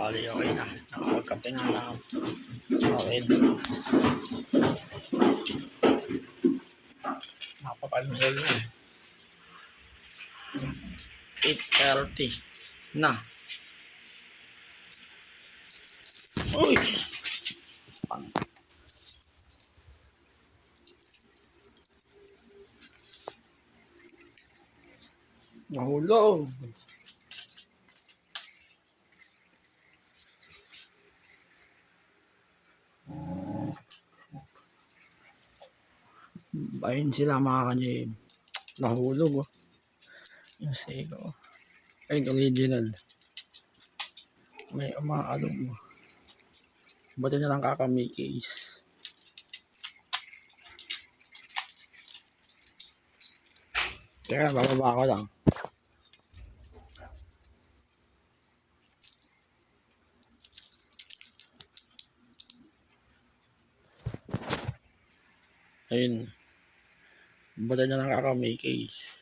Bali, okay na. Nakapagkape na na. Okay. Nakapapalmusal na. 8:30 na. Uy! Nahulog. Ayun sila mga kanyim. Nahulog oh. Yung sego. Ayun original. May umaalog mo. Ba't na lang kakamikis? Kaya bababa ko lang. Ayun. Ba't na lang kakamikis?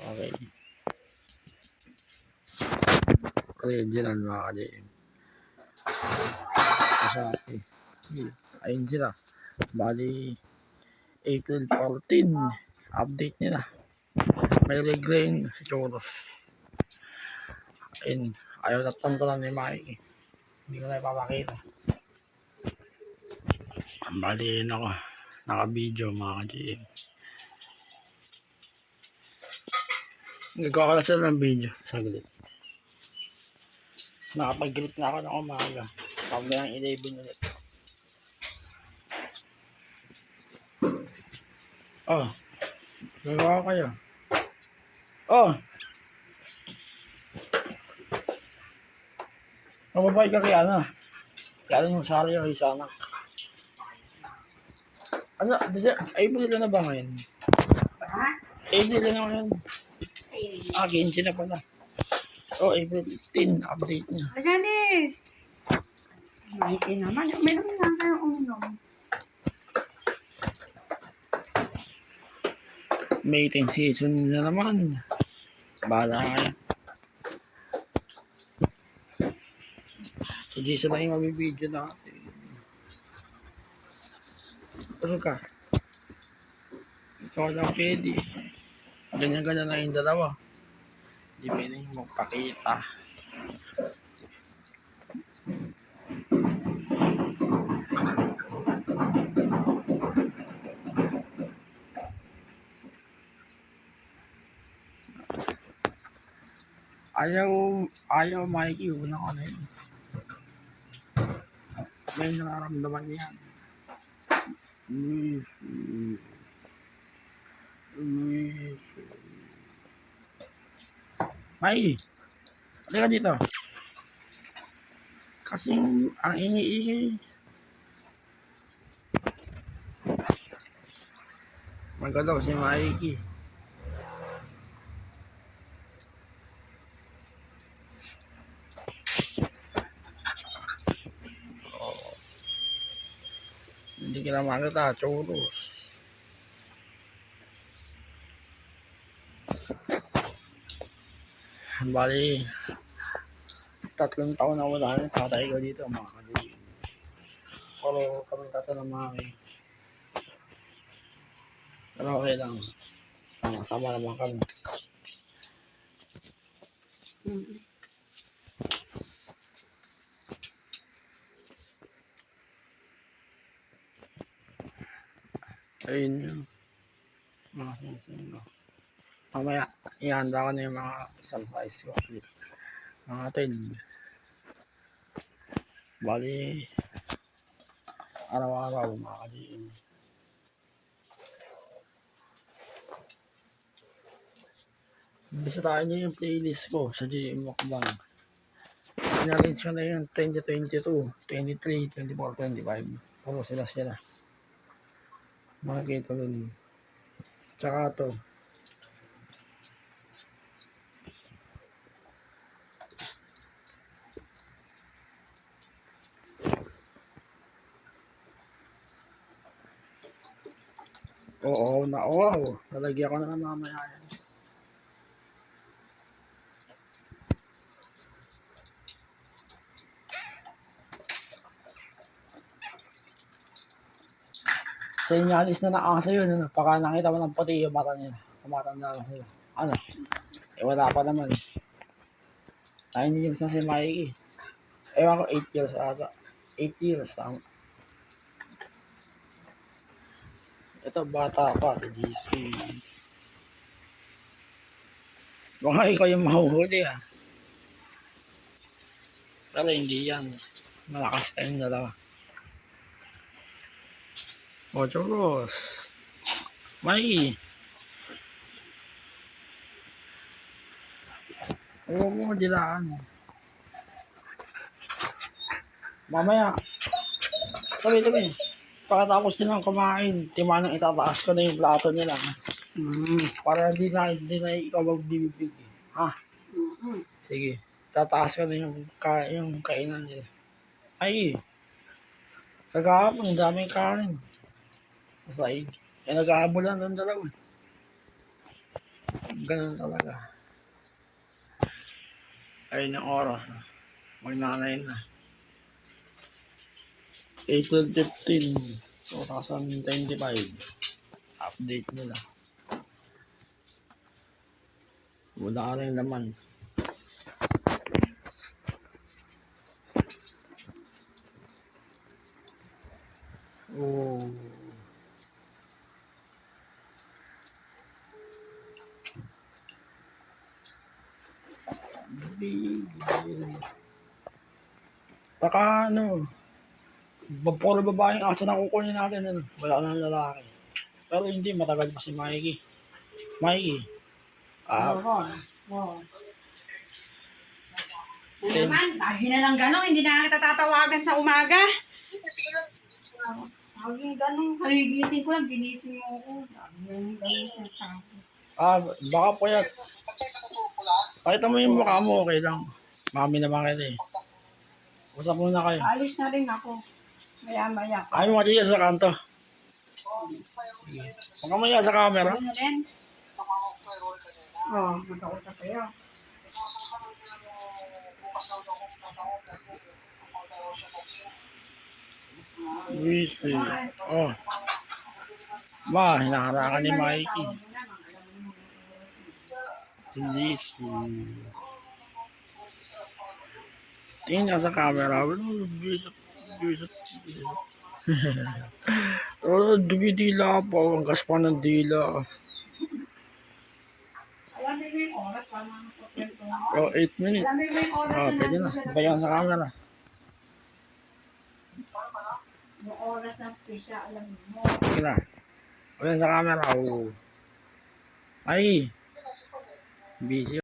Okay. Original mga kanyim. Masaki. Ayun sila. Bali, April 14. Update nila. May regrain si Choros. Ayun. Ayaw na tantanan ni Mike. Hindi ko na ipapakita. Bali yun ako. Naka-video mga ka-GM. Nagkakalas na ng video. Saglit. Tapos nakapag-greet na ako ng umaga. Pag ng 11 ulit. Oh. Nagawa kayo. Oh. Mababay ka kaya na. Kaya yung sari yung isa na. Ano? April na ba ngayon? April na ngayon. 15 na pala. Oh, April 10. Update niya. Ajanis! Maiti naman. Meron lang kayo uminom. Mating season na naman. Bahala kayo. So, Jason na yung mabibideo natin. Ano ka? Ikaw lang pwede. Ganyan-ganyan na yung dalawa. Hindi pwede yung magpakita. Ayaw Mikey, unang ano yun. May nararamdaman yan. Mikey, ano ka dito? Kasi ang ingi-ingi. Magalaw si Mikey. Hindi kita makita, Choros. Bali, 3 taon na wala na tatay ko dito, mga kanilin. Pero kami tatay ng mami. Pero okay lang. Sama naman kami. Ayun yun. Mga sinising ko. Mamaya, ihanda ko na yung mga surprise ko. Mga 12. Bali, araw-araw mga ka-GM. Bisa tayo niyo yung playlist ko sa GM Mukbang. Sinarrange ko na yun 2022, 23, 24, 25. Puro sila. Makikita dun. Tsaka to. Oo, wow. Lalagyan ko na mamaya yan. Senyalis na nakaasa yun. Ano? Pagka nakita mo ng puti yung mata nila. Tumatanda na sila. Ano? Eh wala pa naman. 9 years na si Mikey. Ewan ko 8 years ata. 8 years tama. Ito bata pa. Si GC. Baka ikaw yung mahuhuli ah. Pero hindi yan. Malakas kayong dalawa. O, Churros. Mikey. Oo mo, dilaan. Mamaya. Tabi. Pagkatapos nilang kumain, timanang itataas ko na yung plato nila. Para hindi na ikaw magbibig. Ha? Sige. Tataas ko na yung kainan nila. Ay. Kagahapon, ang daming kanin. Saig. Eh, nag-aabulan doon dalawa. Ganun talaga. Ayun yung oras. Magnanay na. April 15, 2025. Update nila. Wala ka na yung laman. Oh. Baka ano, puro babaeng aso na kukunin natin. Ano? Wala nang lalaki. Pero hindi, matagal pa si Mikey. Mikey. Oo. Naman, lagi na lang gano'n, hindi na kita tatawagan sa umaga. Laging gano'n, kaligising ko lang, ginising mo ako. Lagi na lang gano'n sinasabi. Baka po yan. Pakita mo yung mukha mo, okay lang. Mami naman kayo eh. Usap muna kayo. Alis na rin ako. Maya-maya. Ayaw mo matiya sa kanto. Huwag ka maya sa camera. Ano na rin? Oo, magkausap kayo. Wisi. Oh. Ma, hinaharangan ni Mikey. Hindi si... Tingin ka sa camera. Bisot. Oh, dumidila pa. Ang gas pa ng dila. Alam mo yung oras pa mga kwento. Oh, 8 minutes. Alam mo yung oras na Pwede na. Bayan sa camera. yung oras ng pisya, alam mo. Sige na. Bayan sa camera. Oh. Ay. Busy.